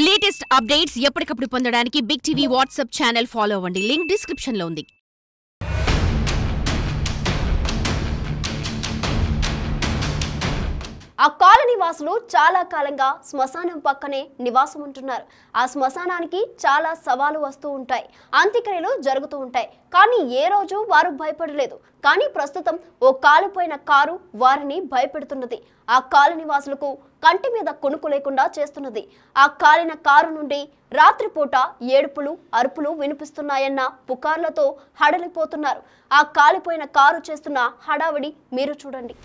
Latest updates ఎప్పటికప్పుడు పొందడానికి Big TV WhatsApp channel follow అవ్వండి. లింక్ డిస్క్రిప్షన్ లో ఉంది. ఆ కాలనీ వాసులు చాలా కాలంగా శ్మశానం పక్కనే నివాసం ఉంటున్నారు. ఆ శ్మశానానికి చాలా సవాలు వస్తూ ఉంటాయి, అంత్యక్రియలు జరుగుతూ ఉంటాయి. కానీ ఏ రోజు వారు భయపడలేదు. కానీ ప్రస్తుతం ఓ కాలిపోయిన కారు వారిని భయపెడుతున్నది. ఆ కాలనీ వాసులకు కంటి మీద కునుకు లేకుండా చేస్తున్నది. ఆ కాలిన కారు నుండి రాత్రిపూట ఏడుపులు అరుపులు వినిపిస్తున్నాయన్న పుకార్లతో హడలిపోతున్నారు. ఆ కాలిపోయిన కారు చేస్తున్న హడావిడి మీరు చూడండి.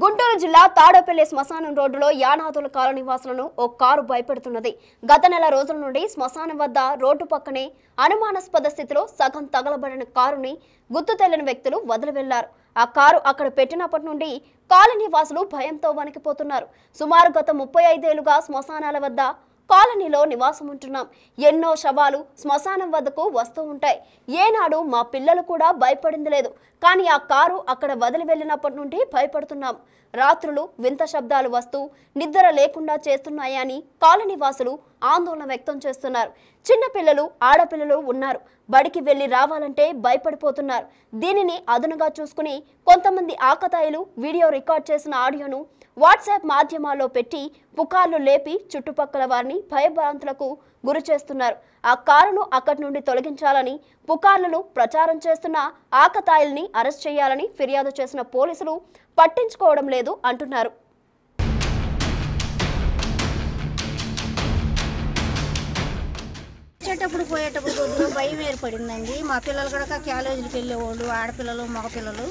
గుంటూరు జిల్లా తాడేపల్లి శ్మశానం రోడ్డులో యానాదుల కాలనీ వాసులను ఓ కారు భయపెడుతున్నది. గత నెల రోజుల నుండి శ్మశానం వద్ద రోడ్డు పక్కనే అనుమానాస్పద స్థితిలో సగం తగలబడిన కారుని గుర్తు తెలియని వ్యక్తులు వదిలి వెళ్లారు. ఆ కారు అక్కడ పెట్టినప్పటి నుండి కాలనీ వాసులు భయంతో వణికిపోతున్నారు. సుమారు గత 35 ఏళ్లుగా శ్మశానాల వద్ద కాలనీలో నివాసం ఉంటున్నాం. ఎన్నో శవాలు శ్మశానం వద్దకు వస్తూ ఉంటాయి. ఏనాడు మా పిల్లలు కూడా భయపడింది లేదు. కానీ ఆ కారు అక్కడ వదిలి వెళ్ళినప్పటి నుండి భయపడుతున్నాం. రాత్రులు వింత శబ్దాలు వస్తూ నిద్ర లేకుండా చేస్తున్నాయని కాలనీ వాసులు ఆందోళన వ్యక్తం చేస్తున్నారు. చిన్నపిల్లలు ఆడపిల్లలు ఉన్నారు. బడికి వెళ్లి రావాలంటే భయపడిపోతున్నారు. దీనిని అదునుగా చూసుకుని కొంతమంది ఆకతాయిలు వీడియో రికార్డ్ చేసిన ఆడియోను వాట్సాప్ మాధ్యమాల్లో పెట్టి పుకార్లు లేపి చుట్టుపక్కల వారిని భయభ్రాంతులకు గురి చేస్తున్నారు. ఆ కారును అక్కడి నుండి తొలగించాలని పుకార్లను ప్రచారం చేస్తున్న ఆకతాయిల్ని అరెస్ట్ చేయాలని ఫిర్యాదు చేసిన పోలీసులు పట్టించుకోవడం లేదు అంటున్నారు. వచ్చేటప్పుడు పోయేటప్పుడు కొద్దిగా భయం ఏర్పడిందండి. మా పిల్లలు కూడా కాలేజీకి వెళ్ళేవాళ్ళు, ఆడపిల్లలు మగపిల్లలు.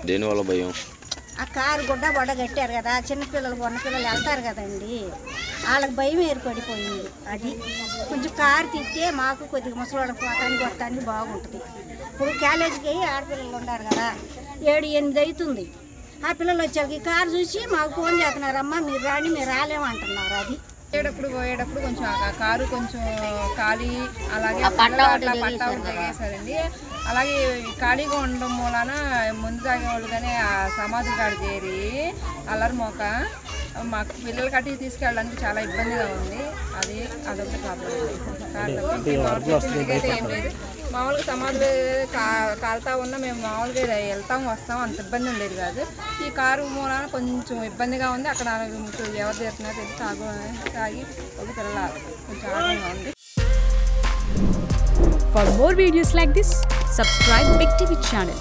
దేనివల్ల భయం? ఆ కారు గుడ్డ బొడ్డ కట్టారు కదా, చిన్నపిల్లలు పిల్లలు వెళ్తారు కదండి, వాళ్ళకి భయం ఏర్పడిపోయింది. అది కొంచెం కారు తిట్టే మాకు కొద్దిగా ముసలివాళ్ళకి పోతానికి వస్తానికి బాగుంటుంది. ఇప్పుడు కాలేజీకి ఆడపిల్లలు ఉన్నారు కదా, 7-8 అవుతుంది. ఆ పిల్లలు వచ్చాక ఈ కారు చూసి మాకు ఫోన్ చేస్తున్నారమ్మా మీరు రాని, మీరు రాలేమంటున్నారు. అది పోయేటప్పుడు కొంచెం ఆ కారు కొంచెం ఖాళీ, అలాగే పట్టా దిగేశారండి. అలాగే ఖాళీగా ఉండడం మూలాన ముందు తాగేవాళ్ళు కానీ ఆ సమాధి కాడ చేరి అల్లరి మోక మాకు పిల్లల కట్టి తీసుకెళ్ళడానికి చాలా ఇబ్బందిగా ఉంది. అదొకటి ప్రాబ్లం. అయితే ఏం లేదు, మామూలుగా సమాధులు కాలుతా ఉన్నా మేము మామూలుగా వెళ్తాం వస్తాం, అంత ఇబ్బంది ఉండేది కాదు. ఈ కారు మూలాన కొంచెం ఇబ్బందిగా ఉంది. అక్కడ ఎవరు చేస్తున్నా తెలిసి తాగి ఒక పిల్లలు కొంచెం ఆనందంగా ఉంది. For more videos like this, subscribe Big TV channel.